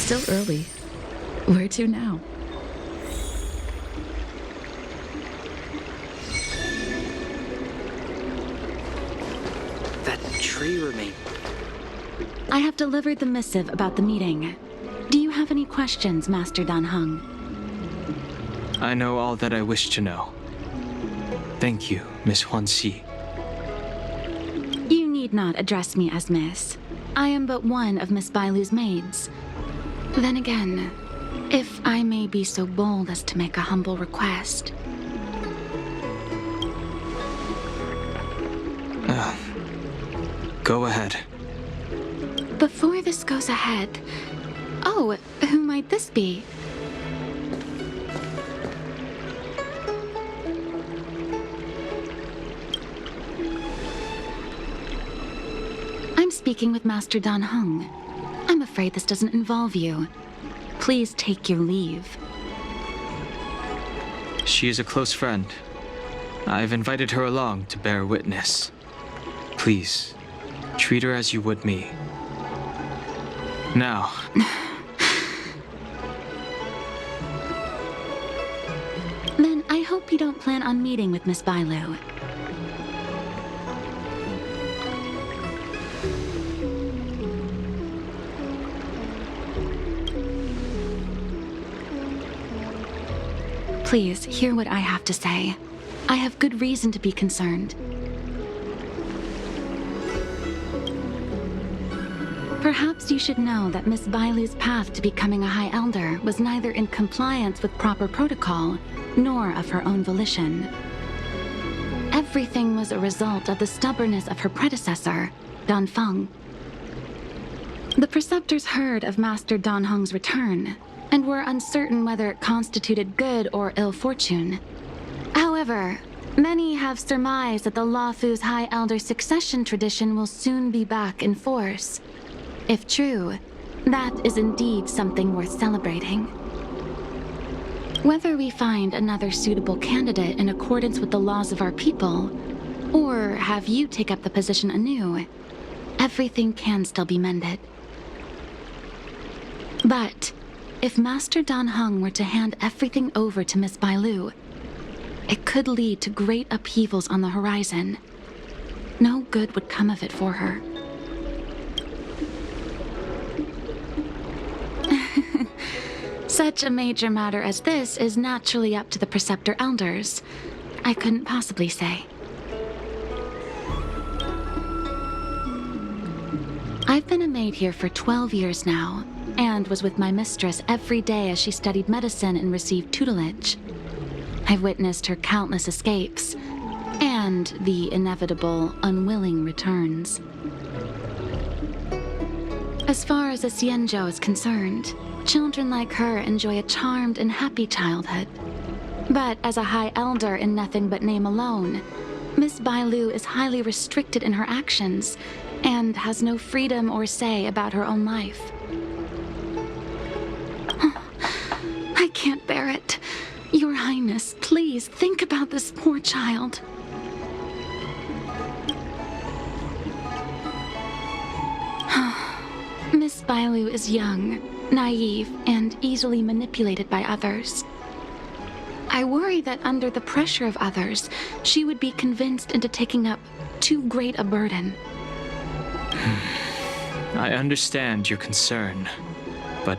still early. Where to now? That tree remain. I have delivered the missive about the meeting. Do you have any questions, Master Dan Heng? I know all that I wish to know. Thank you, Miss Huanxi. You need not address me as Miss. I am but one of Miss Bailu's maids. Then again, if I may be so bold as to make a humble request. Go ahead. Before this goes ahead... Oh, who might this be? I'm speaking with Master Dan Heng. I'm afraid this doesn't involve you. Please take your leave. She is a close friend. I've invited her along to bear witness. Please, treat her as you would me. Now. Then I hope you don't plan on meeting with Miss Bailu. Please, hear what I have to say. I have good reason to be concerned. Perhaps you should know that Miss Bailu's path to becoming a High Elder was neither in compliance with proper protocol, nor of her own volition. Everything was a result of the stubbornness of her predecessor, Dan Feng. The preceptors heard of Master Dan Heng's return, and were uncertain whether it constituted good or ill fortune. However, many have surmised that the Luofu's High Elder succession tradition will soon be back in force. If true, that is indeed something worth celebrating. Whether we find another suitable candidate in accordance with the laws of our people, or have you take up the position anew, everything can still be mended. But if Master Dan Heng were to hand everything over to Miss Bailu, it could lead to great upheavals on the horizon. No good would come of it for her. Such a major matter as this is naturally up to the Preceptor Elders. I couldn't possibly say. I've been a maid here for 12 years now, and was with my mistress every day as she studied medicine and received tutelage. I've witnessed her countless escapes, and the inevitable, unwilling returns. As far as a Xianzhou is concerned, children like her enjoy a charmed and happy childhood. But as a High Elder in nothing but name alone, Miss Bailu is highly restricted in her actions, and has no freedom or say about her own life. I can't bear it. Your Highness, please think about this poor child. Miss Bailu is young, naive, and easily manipulated by others. I worry that under the pressure of others, she would be convinced into taking up too great a burden. I understand your concern, but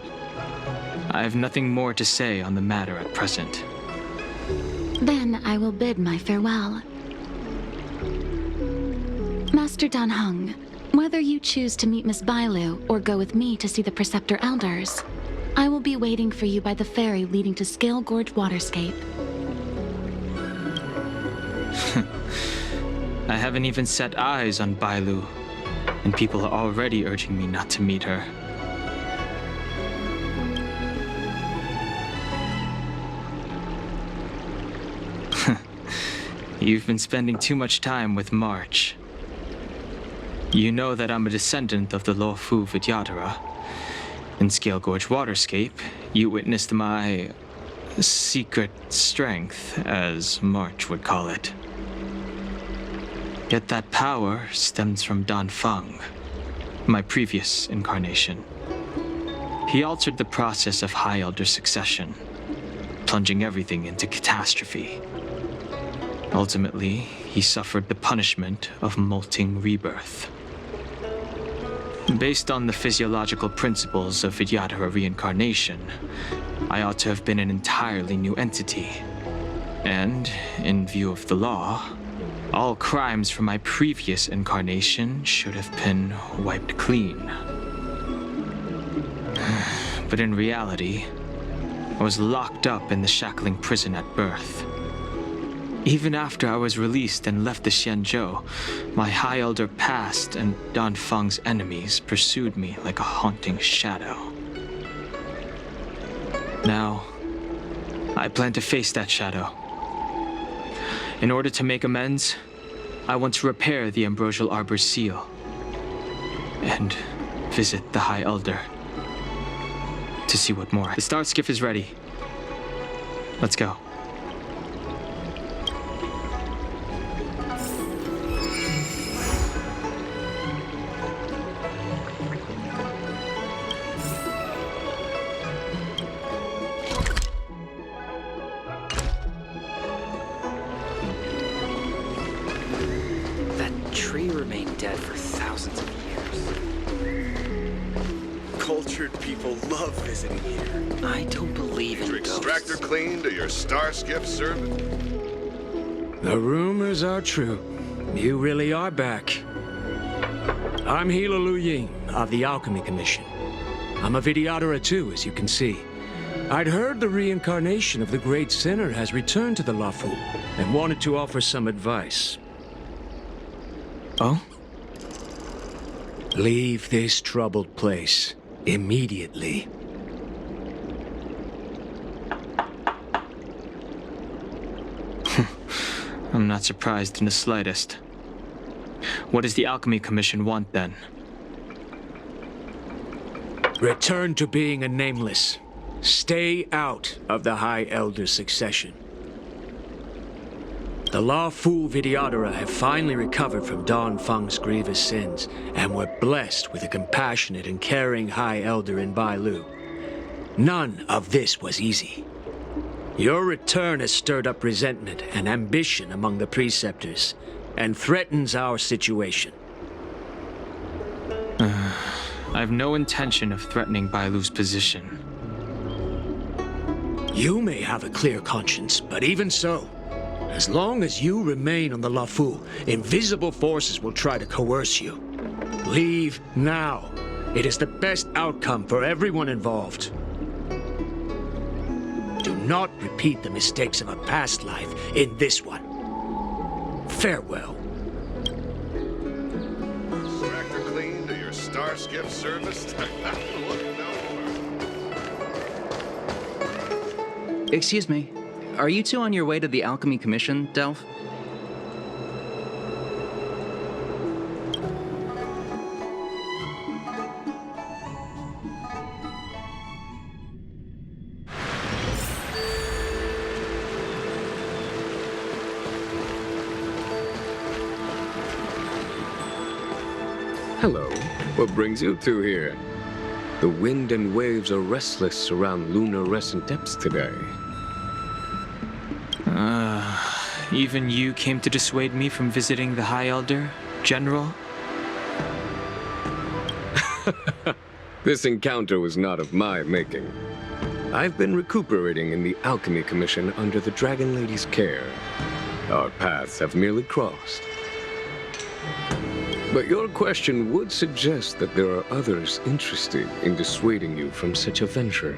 I have nothing more to say on the matter at present. Then I will bid my farewell. Master Dan Heng, whether you choose to meet Miss Bailu or go with me to see the Preceptor Elders, I will be waiting for you by the ferry leading to Scale Gorge Waterscape. I haven't even set eyes on Bailu, and people are already urging me not to meet her. You've been spending too much time with March. You know that I'm a descendant of the Luofu Vidyadhara. In Scale Gorge Waterscape, you witnessed my secret strength, as March would call it. Yet that power stems from Dan Feng, my previous incarnation. He altered the process of High Elder succession, plunging everything into catastrophe. Ultimately, he suffered the punishment of molting rebirth. Based on the physiological principles of Vidyadhara reincarnation, I ought to have been an entirely new entity. And, in view of the law, all crimes from my previous incarnation should have been wiped clean. But in reality, I was locked up in the shackling prison at birth. Even after I was released and left the Xianzhou, my High Elder past and Danfeng's enemies pursued me like a haunting shadow. Now, I plan to face that shadow. In order to make amends, I want to repair the Ambrosial Arbor's seal and visit the High Elder to see what more. The star skiff is ready. Let's go. That tree remained dead for thousands of years. Cultured people love visiting here. I don't believe in Your extractor ghosts. cleaned or your star skiff service? The rumors are true. You really are back. I'm Hila Lu Ying of the Alchemy Commission. I'm a Vidyadhara too, as you can see. I'd heard the reincarnation of the Great Sinner has returned to the Lafu and wanted to offer some advice. Oh? Leave this troubled place immediately. I'm not surprised in the slightest. What does the Alchemy Commission want then? Return to being a nameless. Stay out of the High Elder succession. The Lafu Vidyadhara have finally recovered from Danfeng's grievous sins, and were blessed with a compassionate and caring High Elder in Bailu. None of this was easy. Your return has stirred up resentment and ambition among the preceptors, and threatens our situation. I have no intention of threatening Bailu's position. You may have a clear conscience, but even so, as long as you remain on the Lafu, invisible forces will try to coerce you. Leave now. It is the best outcome for everyone involved. Do not repeat the mistakes of a past life in this one. Farewell. Extractor cleaned or your star skiff serviced? Look no further. Excuse me. Are you two on your way to the Alchemy Commission, Delph? Hello. What brings you two here? The wind and waves are restless around lunar-rescent depths today. Even you came to dissuade me from visiting the High Elder, General? This encounter was not of my making. I've been recuperating in the Alchemy Commission under the Dragon Lady's care. Our paths have merely crossed. But your question would suggest that there are others interested in dissuading you from such a venture.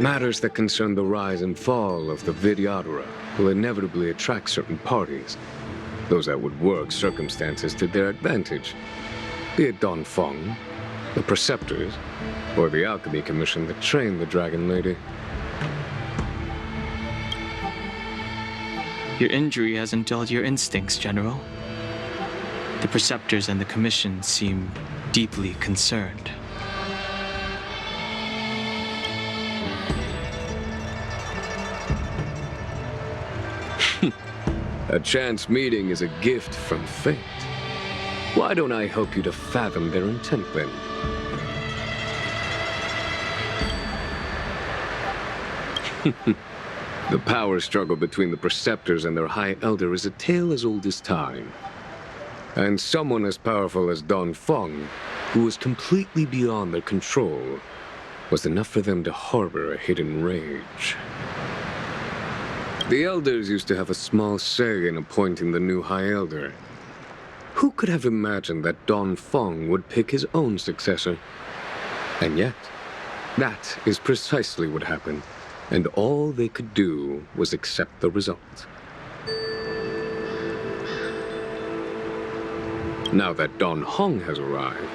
Matters that concern the rise and fall of the Vidyadhara will inevitably attract certain parties, those that would work circumstances to their advantage, be it Danfeng, the Preceptors, or the Alchemy Commission that trained the Dragon Lady. Your injury hasn't dulled your instincts, General. The Preceptors and the Commission seem deeply concerned. A chance meeting is a gift from fate. Why don't I help you to fathom their intent then? The power struggle between the Preceptors and their High Elder is a tale as old as time. And someone as powerful as Don Feng, who was completely beyond their control, was enough for them to harbor a hidden rage. The Elders used to have a small say in appointing the new High Elder. Who could have imagined that Don Feng would pick his own successor? And yet, that is precisely what happened, and all they could do was accept the result. Now that Don Hong has arrived,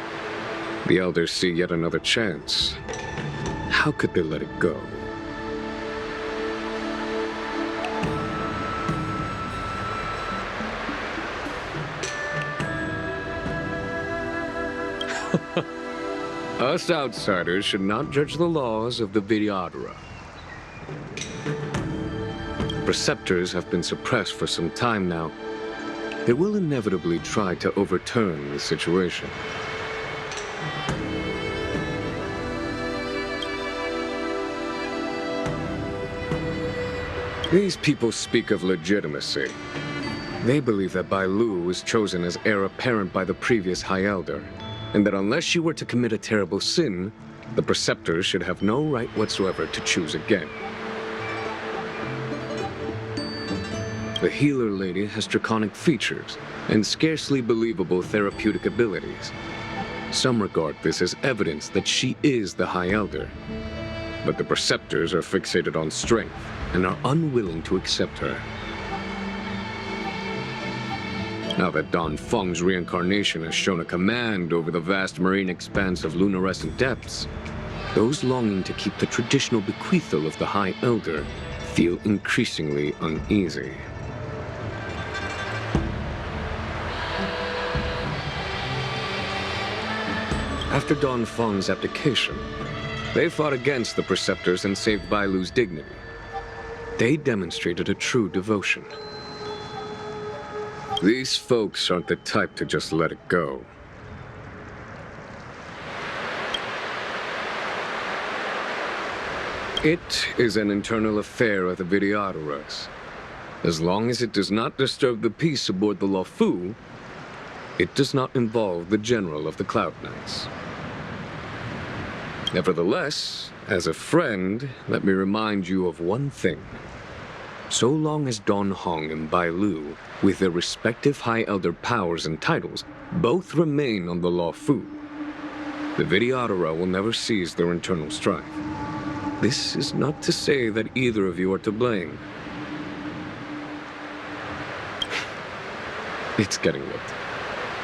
the Elders see yet another chance. How could they let it go? Us outsiders should not judge the laws of the Vidyadhara. Preceptors have been suppressed for some time now. They will inevitably try to overturn the situation. These people speak of legitimacy. They believe that Bai Lu was chosen as heir apparent by the previous High Elder, and that unless she were to commit a terrible sin, the Preceptors should have no right whatsoever to choose again. The healer lady has draconic features and scarcely believable therapeutic abilities. Some regard this as evidence that she is the High Elder, but the Preceptors are fixated on strength and are unwilling to accept her. Now that Don Feng's reincarnation has shown a command over the vast marine expanse of luminescent depths, those longing to keep the traditional bequeathal of the High Elder feel increasingly uneasy. After Don Feng's abdication, they fought against the Preceptors and saved Bai Lu's dignity. They demonstrated a true devotion. These folks aren't the type to just let it go. It is an internal affair of the Vidyadharas. As long as it does not disturb the peace aboard the Luofu, it does not involve the General of the Cloud Knights. Nevertheless, as a friend, let me remind you of one thing. So long as Don Hong and Bai Lu, with their respective High Elder powers and titles, both remain on the Luofu, the Vidyadhara will never cease their internal strife. This is not to say that either of you are to blame. It's getting late.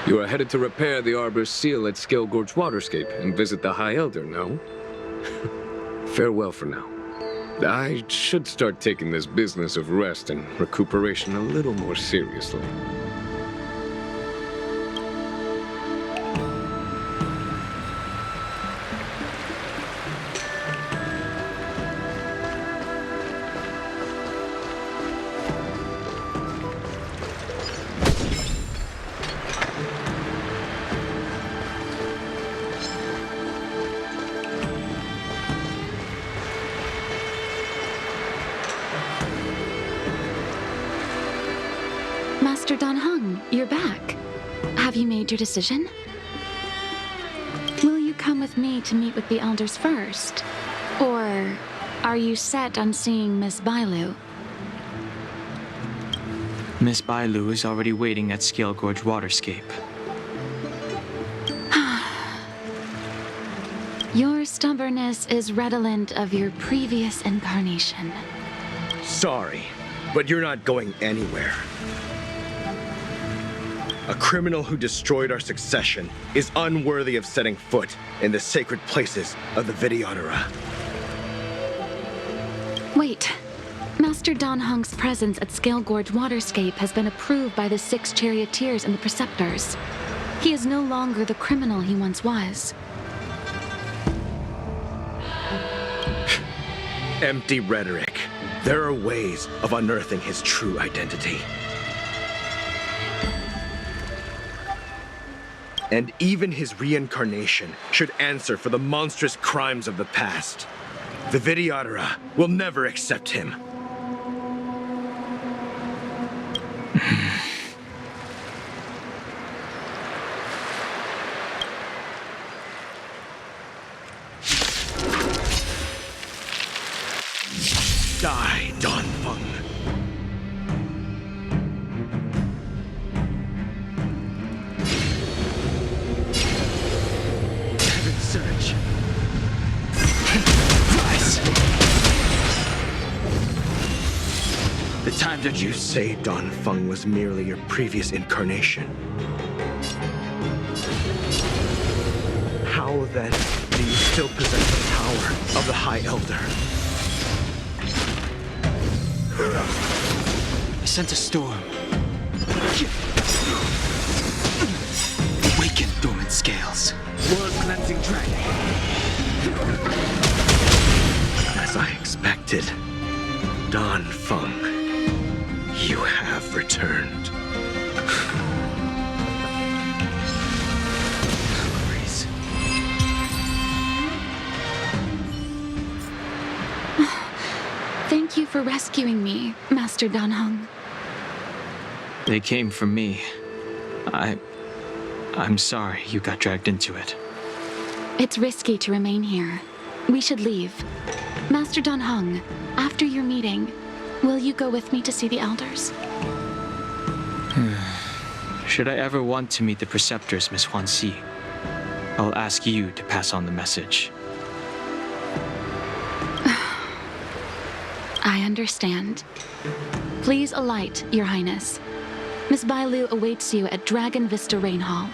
You are headed to repair the Arbor's seal at Scale Gorge Waterscape and visit the High Elder, no? Farewell for now. I should start taking this business of rest and recuperation a little more seriously. Master Don Hung, you're back. Have you made your decision? Will you come with me to meet with the elders first? Or are you set on seeing Miss Bailu? Miss Bailu is already waiting at Scale Gorge Waterscape. Your stubbornness is redolent of your previous incarnation. Sorry, but you're not going anywhere. A criminal who destroyed our succession is unworthy of setting foot in the sacred places of the Vidyadhara. Wait. Master Don Hung's presence at Scale Gorge Waterscape has been approved by the 6 charioteers and the Preceptors. He is no longer the criminal he once was. Empty rhetoric. There are ways of unearthing his true identity. And even his reincarnation should answer for the monstrous crimes of the past. The Vidyadhara will never accept him. Die, Donfeng. Heaven's surge. Rise! The time that You say Donfeng was merely your previous incarnation. How then do you still possess the power of the High Elder? I sent a storm. Awaken dormant scales. World-cleansing dragon. As I expected, Donfeng, you have returned. Worries. Thank you for rescuing me, Master Danheng. They came for me. I'm sorry you got dragged into it. It's risky to remain here. We should leave. Master Danheng, after your meeting, will you go with me to see the elders? Should I ever want to meet the preceptors, Miss Huanxi, I'll ask you to pass on the message. I understand. Please alight, Your Highness. Miss Bailu awaits you at Dragon Vista Rain Hall.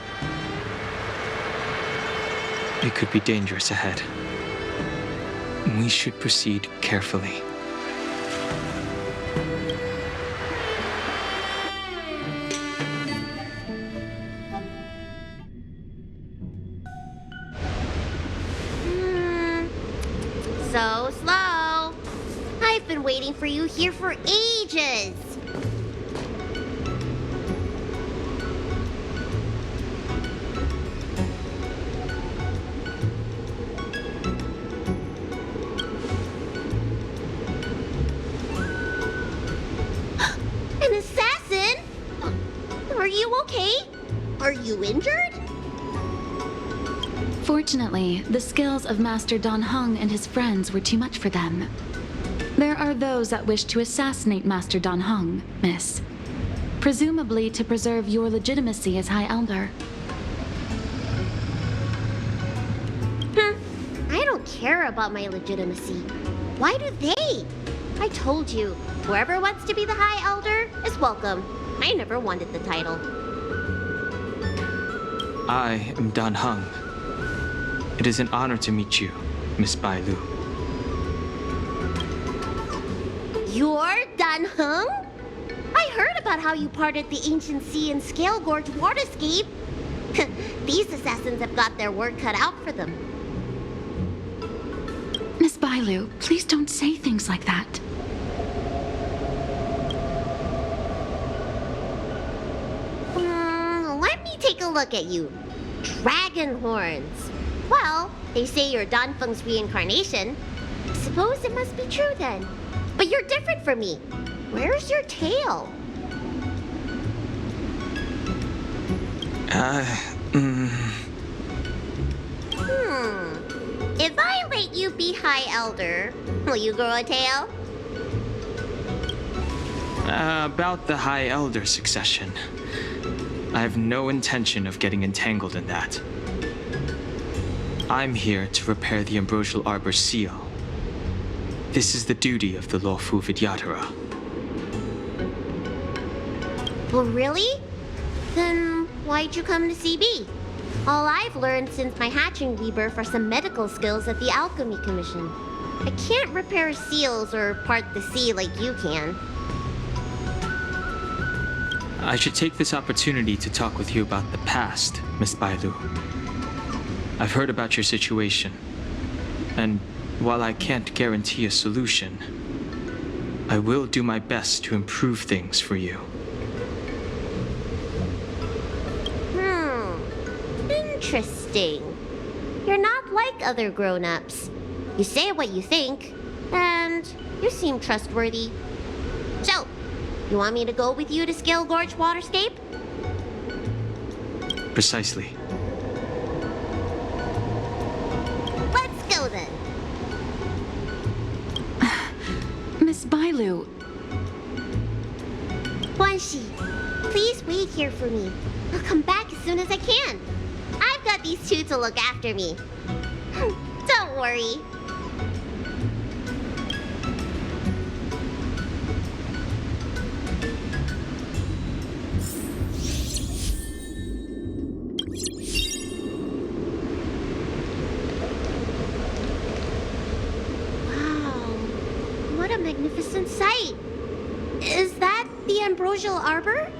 It could be dangerous ahead. We should proceed carefully. So slow. I've been waiting for you here for ages. An assassin? Are you okay? Are you injured? Fortunately, the skills of Master Danheng and his friends were too much for them. There are those that wish to assassinate Master Danheng, Miss. Presumably to preserve your legitimacy as High Elder. I don't care about my legitimacy. Why do they? I told you, whoever wants to be the High Elder is welcome. I never wanted the title. I am Danheng. It is an honor to meet you, Miss Bailu. You're Danheng? I heard about how you parted the ancient sea and Scale Gorge waterscape. These assassins have got their work cut out for them. Miss Bailu, please don't say things like that. Let me take a look at you. Dragon horns. Well, they say you're Danfeng's reincarnation. Suppose it must be true then. But you're different from me. Where's your tail? If I let you be High Elder, will you grow a tail? About the High Elder succession. I have no intention of getting entangled in that. I'm here to repair the Ambrosial Arbor's seal. This is the duty of the lawful Vidyadhara. Well, really? Then why'd you come to CB? All I've learned since my hatching rebirth are some medical skills at the Alchemy Commission. I can't repair seals or part the sea like you can. I should take this opportunity to talk with you about the past, Miss Bailu. I've heard about your situation, and while I can't guarantee a solution, I will do my best to improve things for you. Interesting. You're not like other grown-ups. You say what you think, and you seem trustworthy. So, you want me to go with you to Scale Gorge Waterscape? Precisely. Let's go then. Miss Bailu, Guanxi, please wait here for me. I'll come back as soon as I can. I've got these two to look after me. Don't worry. What a magnificent sight! Is that the Ambrosial Arbor?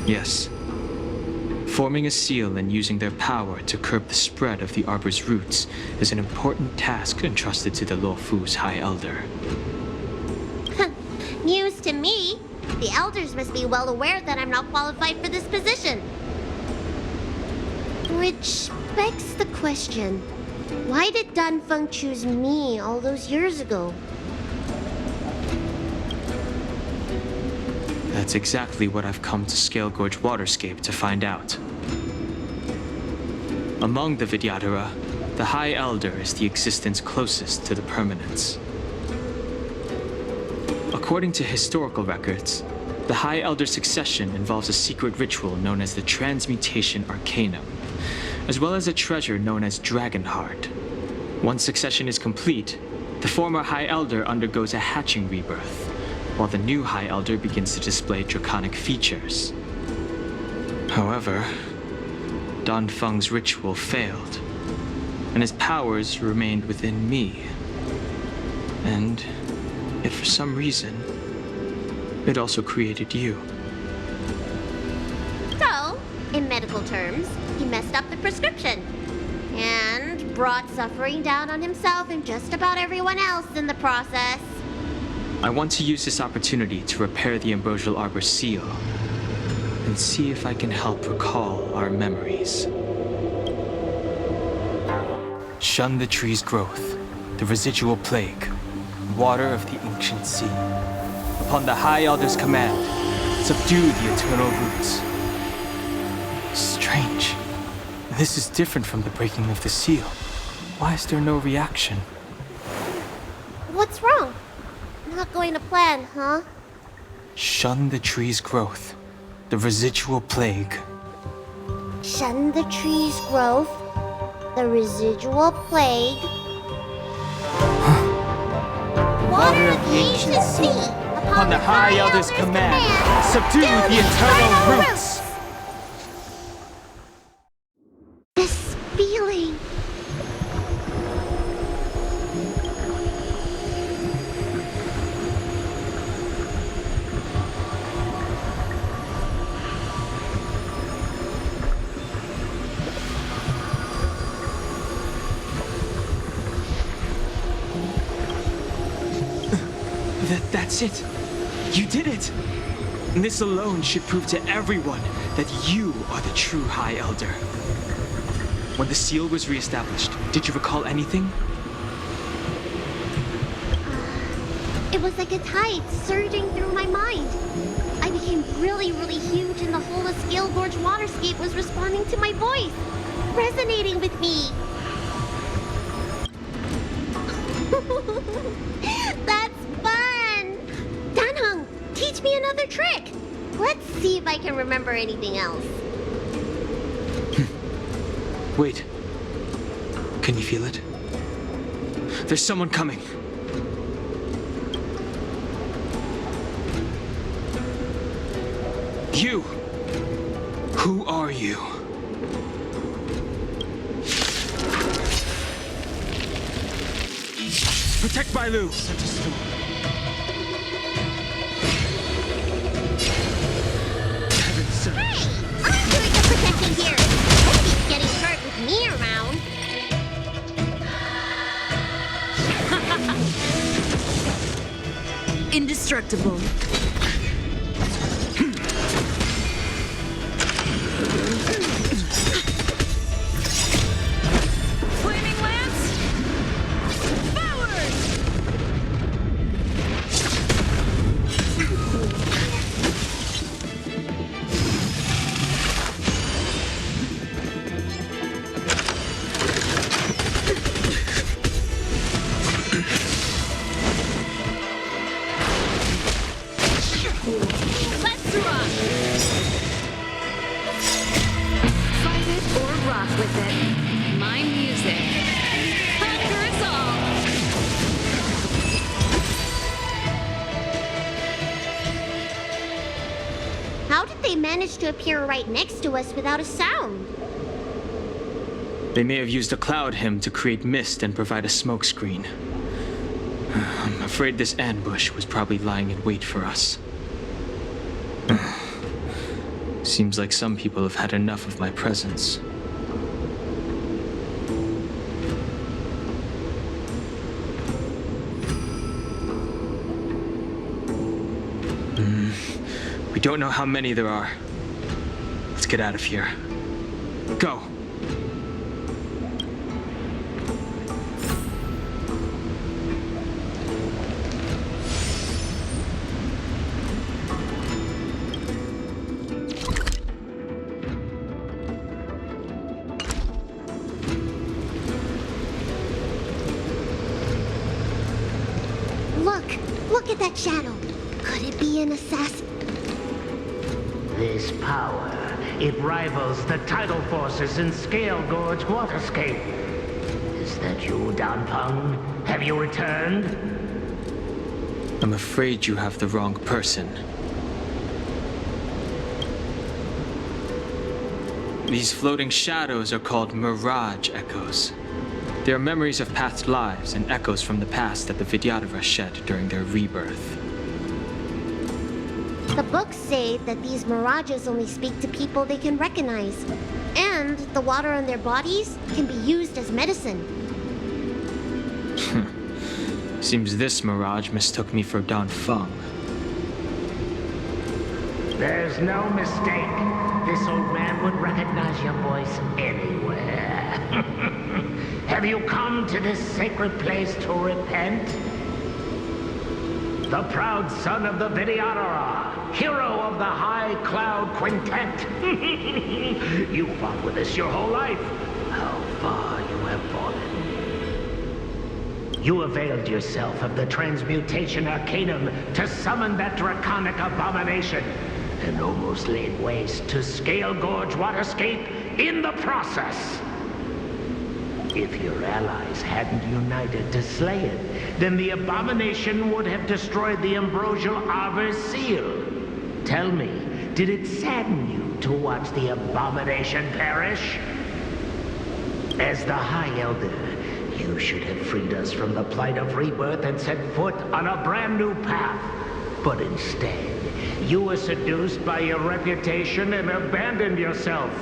Yes. Forming a seal and using their power to curb the spread of the Arbor's roots is an important task entrusted to the Luofu's High Elder. News to me. The elders must be well aware that I'm not qualified for this position. Which begs the question, why did Danfeng choose me all those years ago? That's exactly what I've come to Scale Gorge Waterscape to find out. Among the Vidyadhara, the High Elder is the existence closest to the permanence. According to historical records, the High Elder succession involves a secret ritual known as the Transmutation Arcanum, as well as a treasure known as Dragonheart. Once succession is complete, the former High Elder undergoes a hatching rebirth, while the new High Elder begins to display draconic features. However, Danfeng's ritual failed, and his powers remained within me. And yet for some reason, it also created you. So, in medical terms, he messed up the prescription. And brought suffering down on himself and just about everyone else in the process. I want to use this opportunity to repair the Ambrosial Arbor seal and see if I can help recall our memories. Shun the tree's growth, the residual plague, water of the ancient sea. Upon the High Elder's command, subdue the eternal roots. Strange. This is different from the breaking of the seal. Why is there no reaction? What's wrong? Not going to plan, huh? Shun the tree's growth, the residual plague. Shun the tree's growth, the residual plague. Water of the ancient sea, upon the High Elder's command, subdue the eternal roots. This feeling. That's it. You did it. And this alone should prove to everyone that you are the true High Elder. When the seal was reestablished, did you recall anything? It was like a tide surging through my mind. I became really, really huge and the whole of Scale Gorge Waterscape was responding to my voice, resonating with me. That's fun! Danheng, teach me another trick. Let's see if I can remember anything else. Wait. Can you feel it? There's someone coming. You! Who are you? Protect Bailu! Such a storm. Heaven surge. Hey! I'm doing the protecting here. Nobody's getting hurt with me around. Indestructible. managed to appear right next to us without a sound? They may have used a cloud hymn to create mist and provide a smokescreen. I'm afraid this ambush was probably lying in wait for us. Seems like some people have had enough of my presence. We don't know how many there are. Let's get out of here. Go! Look at that shadow. Could it be an assassin? This power, it rivals the tidal forces in Scale Gorge Waterscape. Is that you, Danfeng? Have you returned? I'm afraid you have the wrong person. These floating shadows are called mirage echoes. They are memories of past lives and echoes from the past that the Vidyadhara shed during their rebirth. The books say that these mirages only speak to people they can recognize. And the water on their bodies can be used as medicine. Seems this mirage mistook me for Danfeng. There's no mistake. This old man would recognize your voice anywhere. Have you come to this sacred place to repent? The proud son of the Vidyadhara, hero of the High Cloud Quintet. You fought with us your whole life. How far you have fallen. You availed yourself of the transmutation arcanum to summon that draconic abomination, and almost laid waste to Scale Gorge Waterscape in the process. If your allies hadn't united to slay it, then the abomination would have destroyed the ambrosial Arbor's seal. Tell me, did it sadden you to watch the abomination perish? As the High Elder, you should have freed us from the plight of rebirth and set foot on a brand new path. But instead, you were seduced by your reputation and abandoned yourself.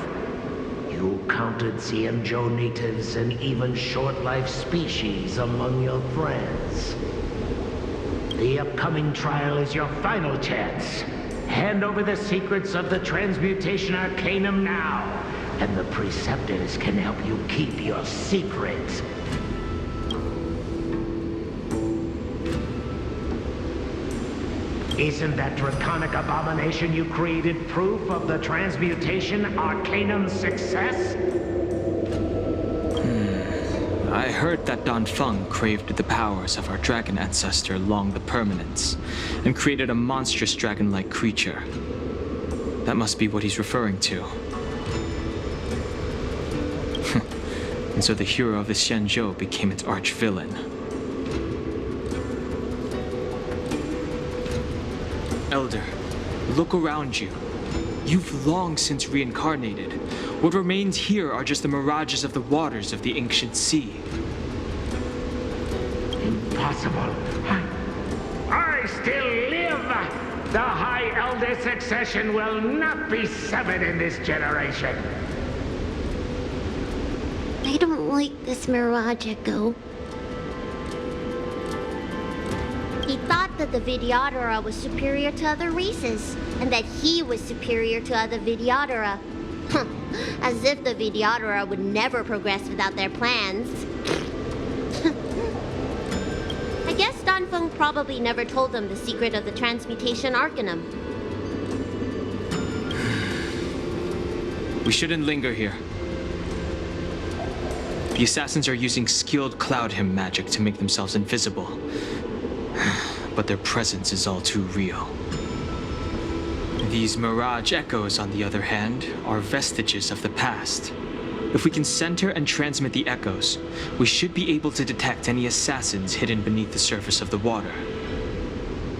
You counted Xianzhou natives and even short-life species among your friends. The upcoming trial is your final chance. Hand over the secrets of the transmutation arcanum now, and the preceptors can help you keep your secrets. Isn't that draconic abomination you created proof of the transmutation arcanum's success? I heard that Danfeng craved the powers of our dragon ancestor Long the Permanence, and created a monstrous dragon-like creature. That must be what he's referring to. And so the hero of the Xianzhou became its arch-villain. Elder, look around you. You've long since reincarnated. What remains here are just the mirages of the waters of the ancient sea. Impossible. I still live! The High Elder succession will not be severed in this generation. I don't like this mirage echo. He thought that the Vidyadhara was superior to other races, and that he was superior to other Vidyadhara. As if the Vidyadhara would never progress without their plans. I guess Danfeng probably never told them the secret of the transmutation arcanum. We shouldn't linger here. The assassins are using skilled cloud hymn magic to make themselves invisible. But their presence is all too real. These mirage echoes, on the other hand, are vestiges of the past. If we can center and transmit the echoes, we should be able to detect any assassins hidden beneath the surface of the water.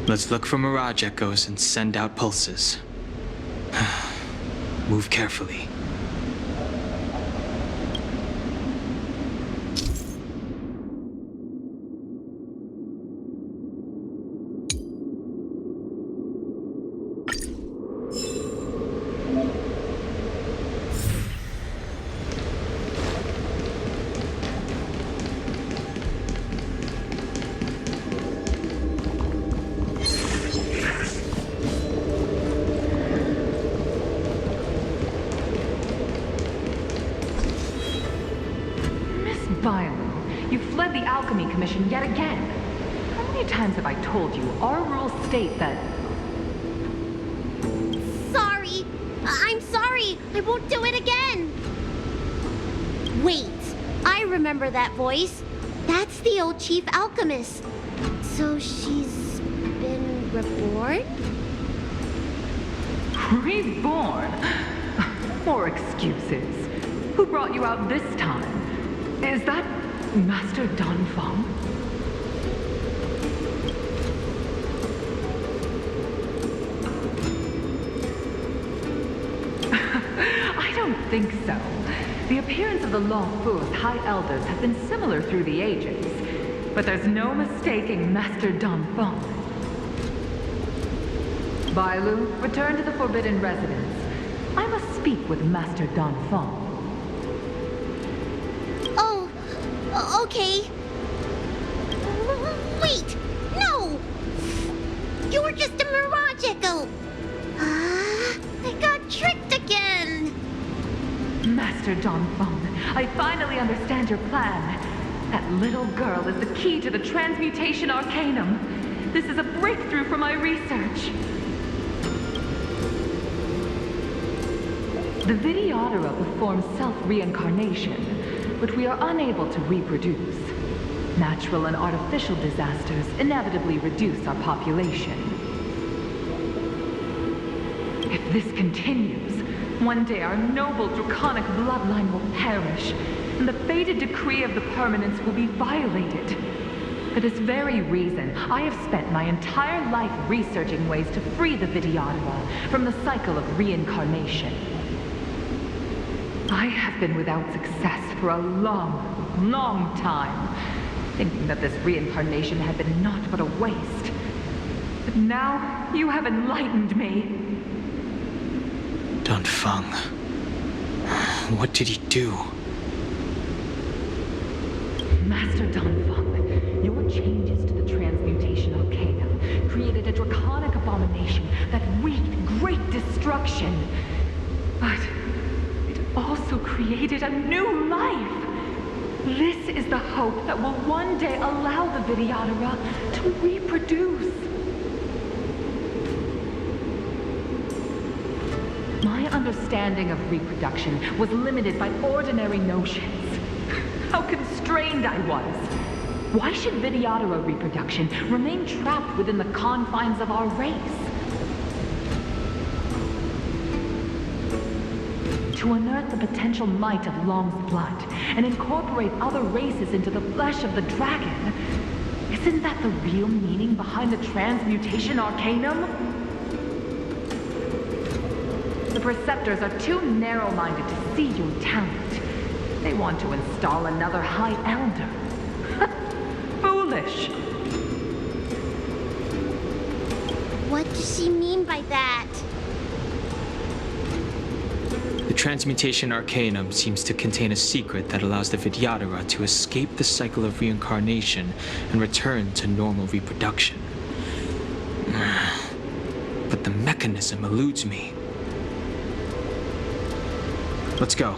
Let's look for mirage echoes and send out pulses. Move carefully. You fled the Alchemy Commission yet again. How many times have I told you our rules state that... Sorry. I'm sorry. I won't do it again. Wait. I remember that voice. That's the old chief alchemist. So she's been reborn? Reborn? More excuses. Who brought you out this time? Is that Master Don Feng? I don't think so. The appearance of the Law Fu's High Elders have been similar through the ages, but there's no mistaking Master Don Feng. Bailu, return to the Forbidden Residence. I must speak with Master Don Feng. Okay. Wait! No! You were just a mirage echo! I got tricked again! Master Don Feng, I finally understand your plan. That little girl is the key to the Transmutation Arcanum. This is a breakthrough for my research. The Vidyadhara performs self-reincarnation, but we are unable to reproduce. Natural and artificial disasters inevitably reduce our population. If this continues, one day our noble draconic bloodline will perish, and the fated decree of the permanence will be violated. For this very reason, I have spent my entire life researching ways to free the Vidyadhara from the cycle of reincarnation. I have been without success for a long, long time, thinking that this reincarnation had been naught but a waste. But now, you have enlightened me. Don Feng. What did he do? Master Don Feng, your changes to the Transmutation Arcanum created a draconic abomination that wreaked great destruction. But it also created a new life. This is the hope that will one day allow the Vidyadhara to reproduce. My understanding of reproduction was limited by ordinary notions. How constrained I was. Why should Vidyadhara reproduction remain trapped within the confines of our race? To unearth the potential might of Long's blood and incorporate other races into the flesh of the dragon, isn't that the real meaning behind the Transmutation Arcanum? The Preceptors are too narrow-minded to see your talent. They want to install another High Elder. Foolish. What does she mean by that? The Transmutation Arcanum seems to contain a secret that allows the Vidyadhara to escape the cycle of reincarnation and return to normal reproduction. But the mechanism eludes me. Let's go.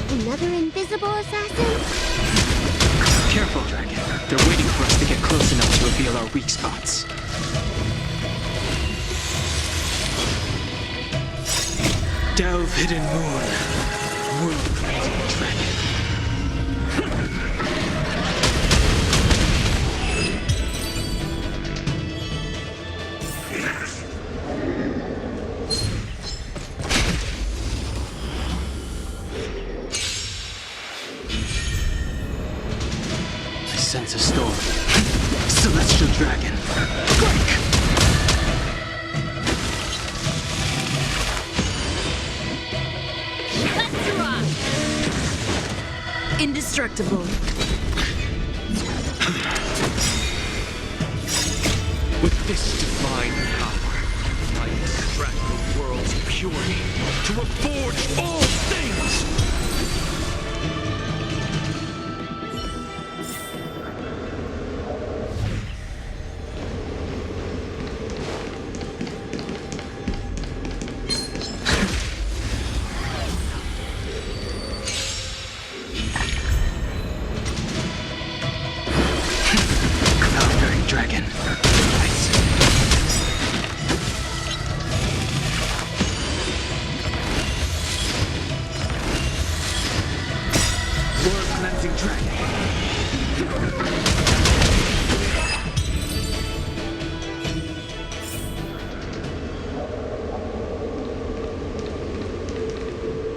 Another invisible assassin? Careful, Dragon. They're waiting for us to get close enough to reveal our weak spots. Delve, hidden moon. World-creating dragon. sense a storm. Celestial dragon. Strike! Let's rock! Indestructible. With this divine power, I extract the world's purity to reforge all things! Cloud-bearing dragon. World-cleansing dragon.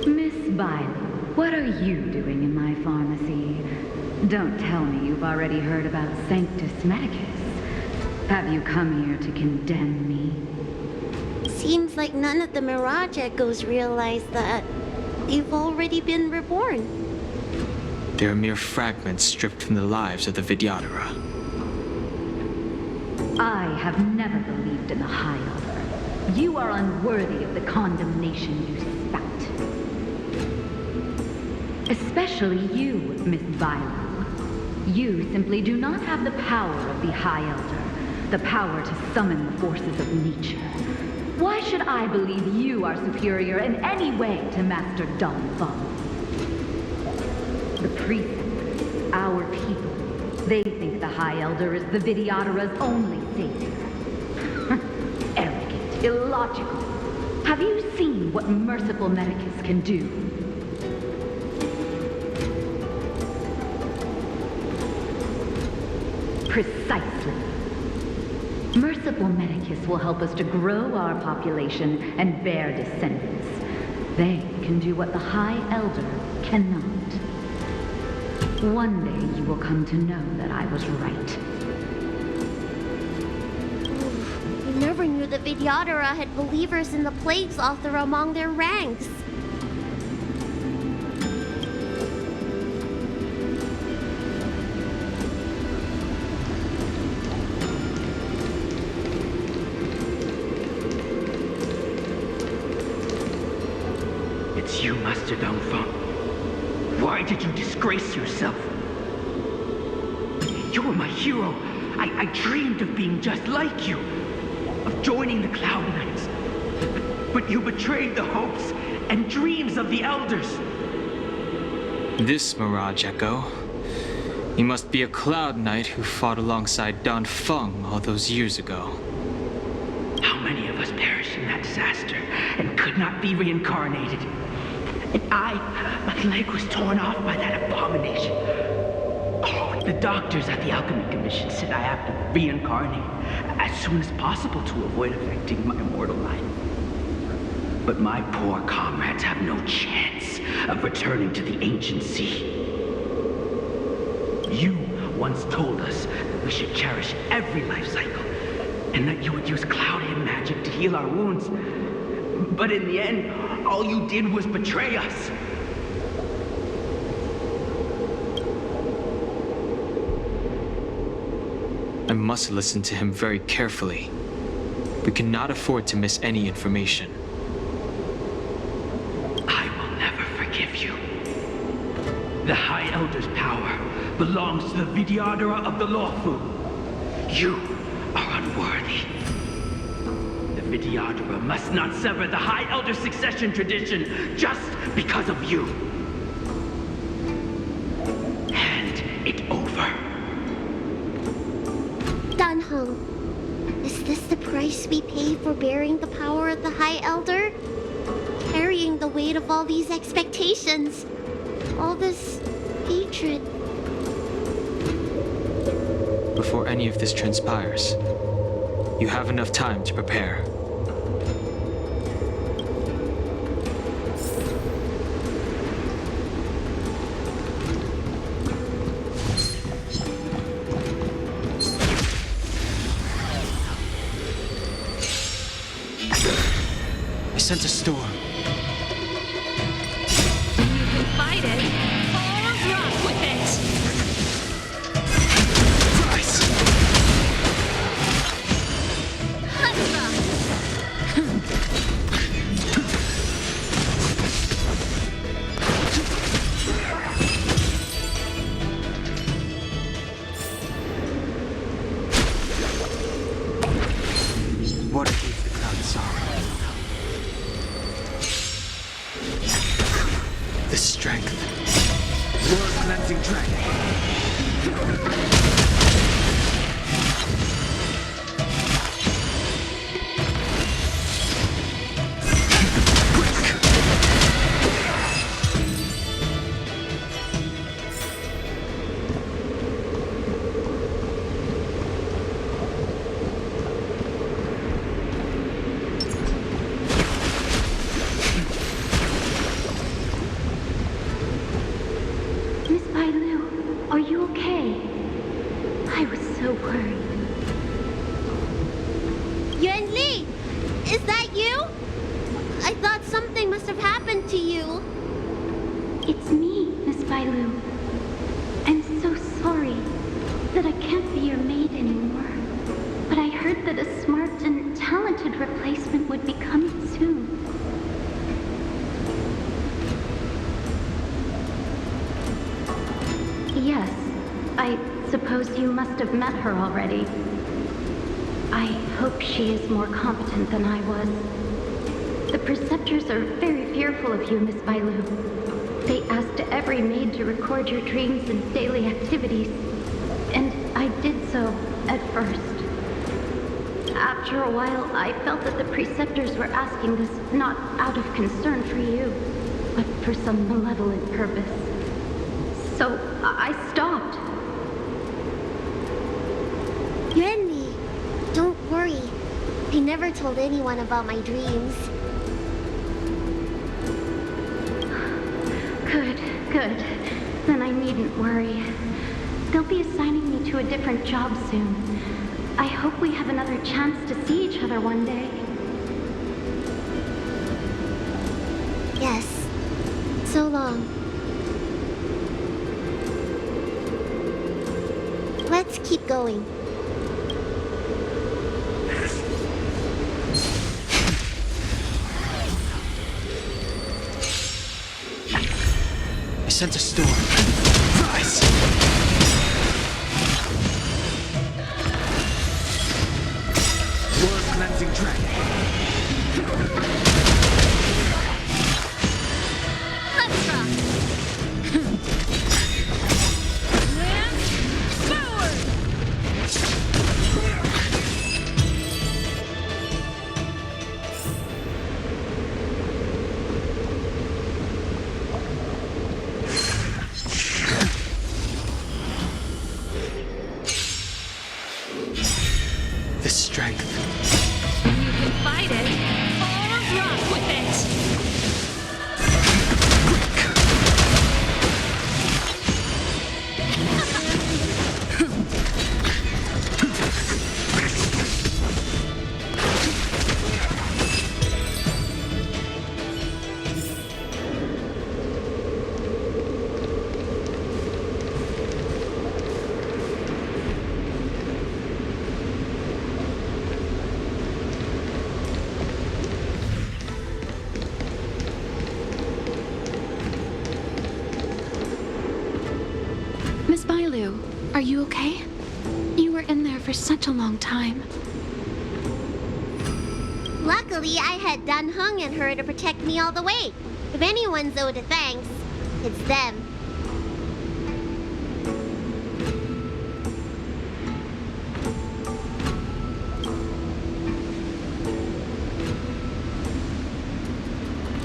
Miss Biley, what are you doing in my pharmacy? Don't tell me you've already heard about Sanctus Medicus. Have you come here to condemn me? Seems like none of the Mirage Echoes realize that you've already been reborn. They are mere fragments stripped from the lives of the Vidyadhara. I have never believed in the High Elder. You are unworthy of the condemnation you spout. Especially you, Miss Biley. You simply do not have the power of the High Elder, the power to summon the forces of nature. Why should I believe you are superior in any way to Master Don Feng? The priests, our people, they think the High Elder is the Vidyadhara's only savior. Arrogant, illogical. Have you seen what merciful Medicus can do? Precisely. Merciful Medicus will help us to grow our population and bear descendants. They can do what the High Elder cannot. One day you will come to know that I was right. We never knew the Vidyadhara had believers in the Plagues Author among their ranks. It's you, Master Don Feng. Why did you disgrace yourself? You were my hero. I dreamed of being just like you, of joining the Cloud Knights. But you betrayed the hopes and dreams of the Elders. This Mirage Echo. He must be a Cloud Knight who fought alongside Don Feng all those years ago. How many of us perished in that disaster and could not be reincarnated? And my leg was torn off by that abomination. Oh, the doctors at the Alchemy Commission said I have to reincarnate as soon as possible to avoid affecting my immortal life. But my poor comrades have no chance of returning to the ancient sea. You once told us that we should cherish every life cycle, and that you would use cloud-hand magic to heal our wounds. But in the end, all you did was betray us. I must listen to him very carefully. We cannot afford to miss any information. I will never forgive you. The High Elder's power belongs to the Vidyadhara of the Lawfu. You are unworthy. The Vidyadhara must not sever the High Elder's succession tradition just because of you. Hand it over. Dunhung, is this the price we pay for bearing the power of the High Elder? Carrying the weight of all these expectations. All this hatred. Before any of this transpires, you have enough time to prepare. a storm. You can fight it, or rock with it! Rise! Let's rock! Water keeps the ground soft. The strength. World cleansing dragon. Miss Bailu, are you okay? I was so worried. Yuan Li! Is that you? I thought something must have happened to you. It's me, Miss Bailu. I'm so sorry that I can't be your maid anymore. But I heard that a smart and talented replacement would be coming soon. Yes, I suppose you must have met her already. I hope she is more competent than I was. The preceptors are very fearful of you, Miss Bailu. They asked every maid to record your dreams and daily activities, and I did so at first. After a while, I felt that the preceptors were asking this not out of concern for you, but for some malevolent purpose. So I stopped. Yuan Li, don't worry. I never told anyone about my dreams. Good. Then I needn't worry. They'll be assigning me to a different job soon. I hope we have another chance to see each other one day. Yes. So long. Let's keep going. I sense a storm. Rise! World cleansing dragon. Let's rock! And forward! The strength. You can fight it, or rock with it! Miss Bailu, are you okay? You were in there for such a long time. Luckily, I had Dan Heng and her to protect me all the way. If anyone's owed a thanks, it's them.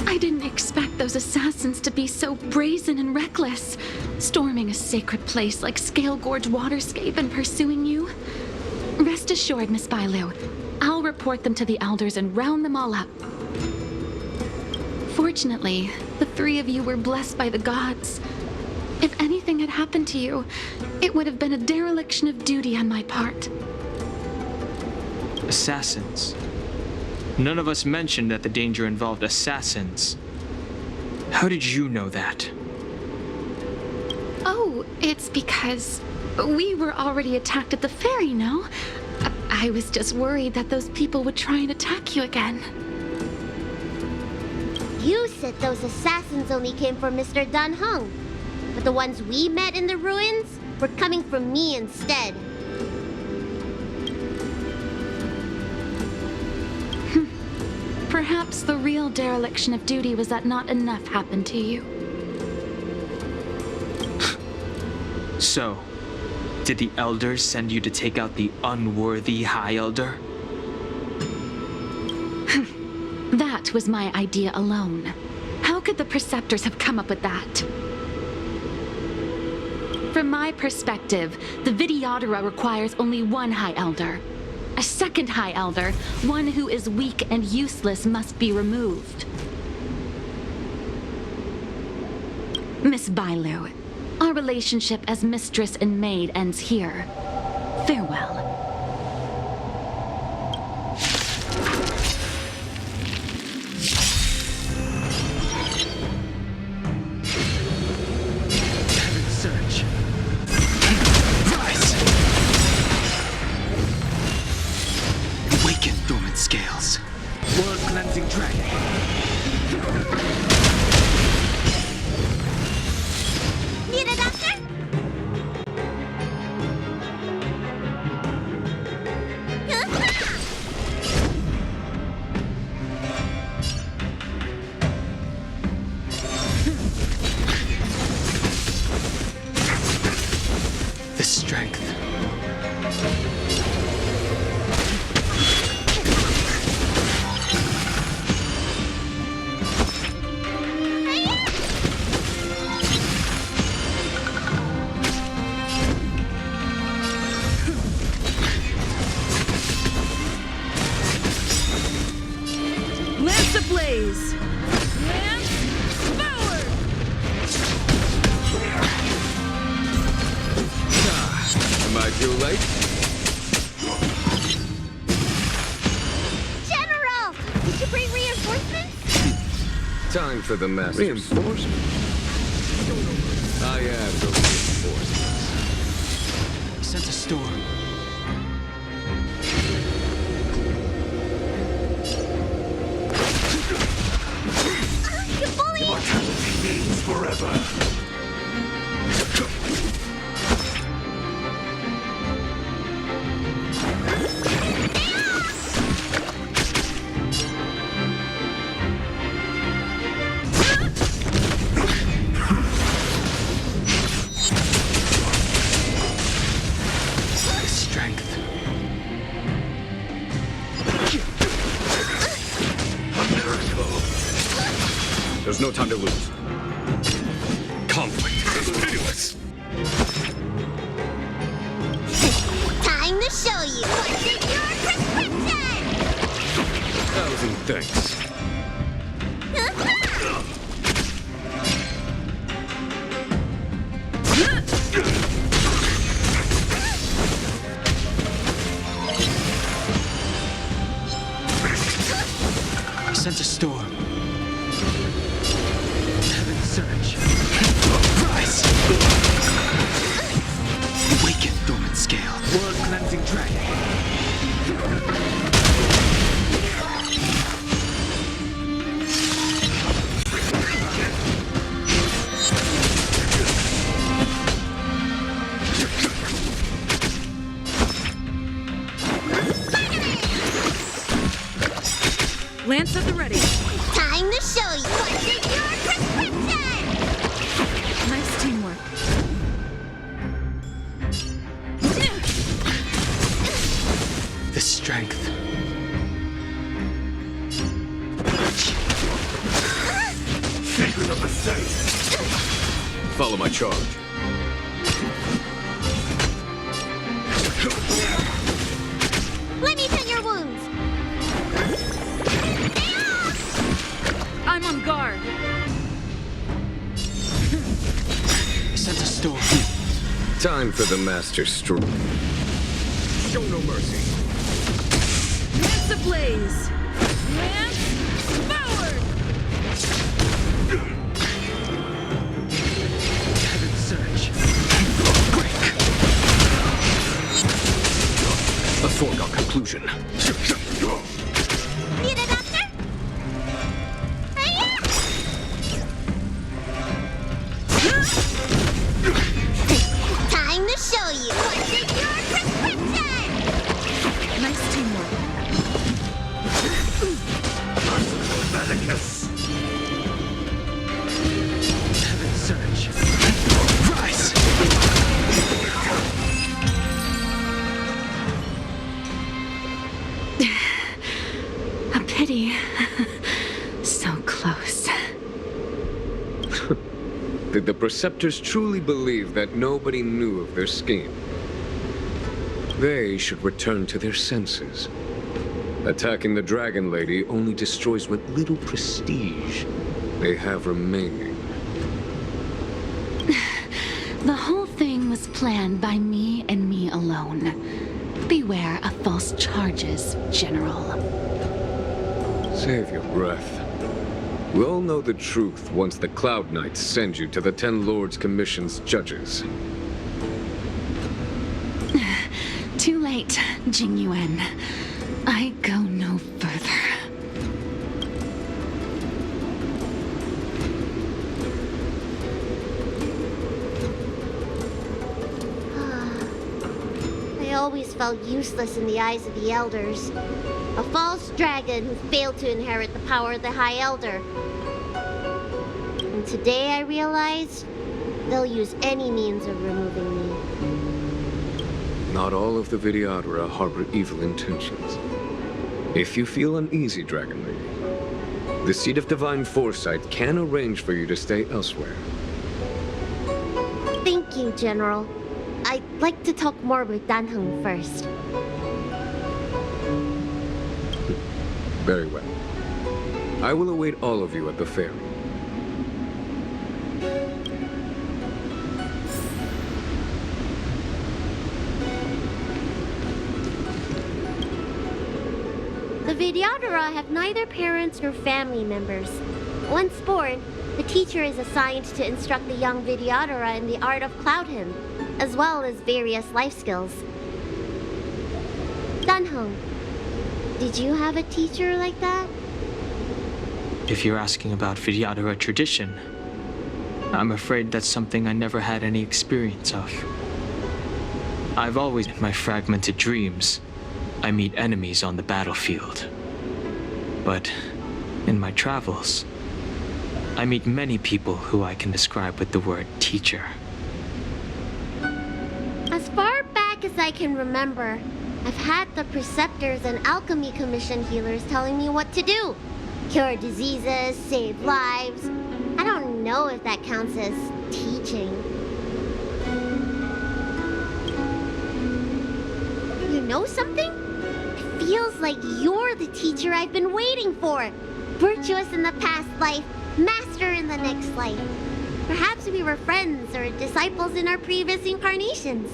I didn't expect those assassins to be so brazen and reckless, storming a sacred place like Scale Gorge Waterscape and pursuing you. Rest assured, Miss Bailu, I'll report them to the elders and round them all up. Fortunately, the three of you were blessed by the gods. If anything had happened to you, it would have been a dereliction of duty on my part. Assassins. None of us mentioned that the danger involved assassins. How did you know that? Oh, it's because we were already attacked at the ferry, no? I was just worried that those people would try and attack you again. You said those assassins only came from Mr. Dan Heng, but the ones we met in the ruins were coming from me instead. Perhaps the real dereliction of duty was that not enough happened to you. So, did the elders send you to take out the unworthy High Elder? That was my idea alone. How could the Preceptors have come up with that? From my perspective, the Videodora requires only one High Elder. A second High Elder, one who is weak and useless, must be removed. Miss Bailu, our relationship as mistress and maid ends here. Farewell. Search. Rise! Awaken dormant scales. World cleansing dragon. Need a doctor? The strength. Lance ablaze! Lance forward! Am I too late? General! Did you bring reinforcements? Time for the master. Reinforcements? I am the reinforcements. Sense a storm. You bully! Immortality means forever. The strength. A miracle. There's no time to lose. Conflict is pitiless. Time to show you what's in your prescription! Thousand thanks. Sense a storm. Heaven surge. Rise! Awaken dormant scale. World cleansing dragon. Lance at the ready. Time to show you what's in your prescription! Nice teamwork. The strength. Sacred of the saints. Follow my charge. Let me tend your wounds! I'm on guard. Sense a storm. Time for the master stroke. Show no mercy. Lance ablaze! Did the Preceptors truly believe that nobody knew of their scheme? They should return to their senses. Attacking the Dragon Lady only destroys what little prestige they have remaining. The whole thing was planned by me and me alone. Beware of false charges, General. Save your breath. We all know the truth once the Cloud Knights send you to the Ten Lords Commission's judges. Too late, Jingyuan. I go no further. I always felt useless in the eyes of the Elders. A false dragon who failed to inherit the power of the High Elder. And today I realized they'll use any means of removing me. Not all of the Vidyadhara harbor evil intentions. If you feel uneasy, Dragon Lady, the Seat of Divine Foresight can arrange for you to stay elsewhere. Thank you, General. I'd like to talk more with Danheng first. Very well. I will await all of you at the ferry. The Vidyadhara have neither parents nor family members. Once born, the teacher is assigned to instruct the young Vidyadhara in the art of Cloud Hymn, as well as various life skills. Danheng, did you have a teacher like that? If you're asking about Vidyadhara tradition, I'm afraid that's something I never had any experience of. I've always, in my fragmented dreams, I meet enemies on the battlefield. But in my travels, I meet many people who I can describe with the word teacher. As far back as I can remember, I've had the Preceptors and Alchemy Commission healers telling me what to do. Cure diseases, save lives. I don't know if that counts as teaching. You know something? It feels like you're the teacher I've been waiting for. Virtuous in the past life, master in the next life. Perhaps we were friends or disciples in our previous incarnations.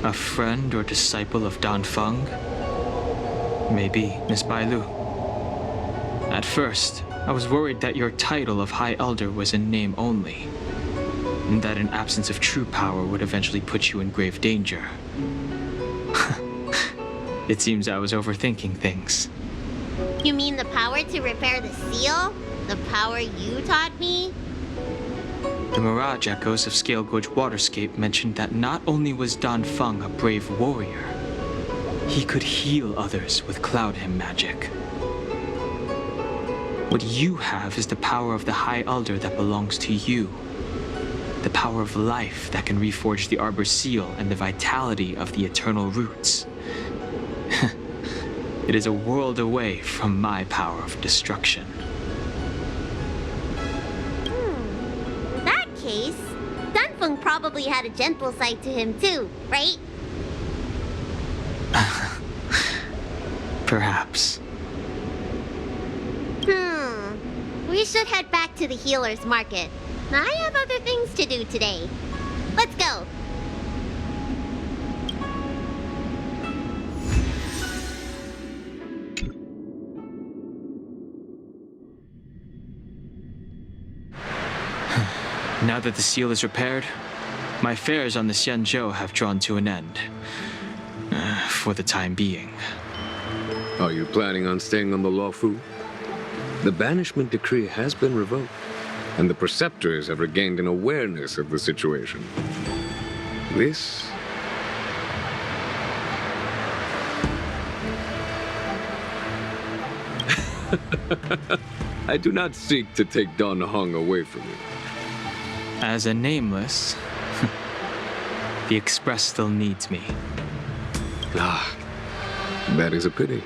A friend or disciple of Danfeng? Maybe, Miss Bailu. At first, I was worried that your title of High Elder was in name only, and that an absence of true power would eventually put you in grave danger. It seems I was overthinking things. You mean the power to repair the seal? The power you taught me? The Mirage Echoes of Scale Gorge Waterscape mentioned that not only was Danfeng a brave warrior, he could heal others with Cloud Hymn magic. What you have is the power of the High Elder that belongs to you. The power of life that can reforge the Arbor Seal and the vitality of the eternal roots. It is a world away from my power of destruction. In that case, Danfeng probably had a gentle side to him too, right? Perhaps. We should head back to the healer's market. I have other things to do today. Let's go. Now that the seal is repaired, my affairs on the Xianzhou have drawn to an end. For the time being. Are you planning on staying on the Luofu? The banishment decree has been revoked, and the Preceptors have regained an awareness of the situation. This... I do not seek to take Dan Heng away from you. As a nameless, the Express still needs me. Ah, that is a pity.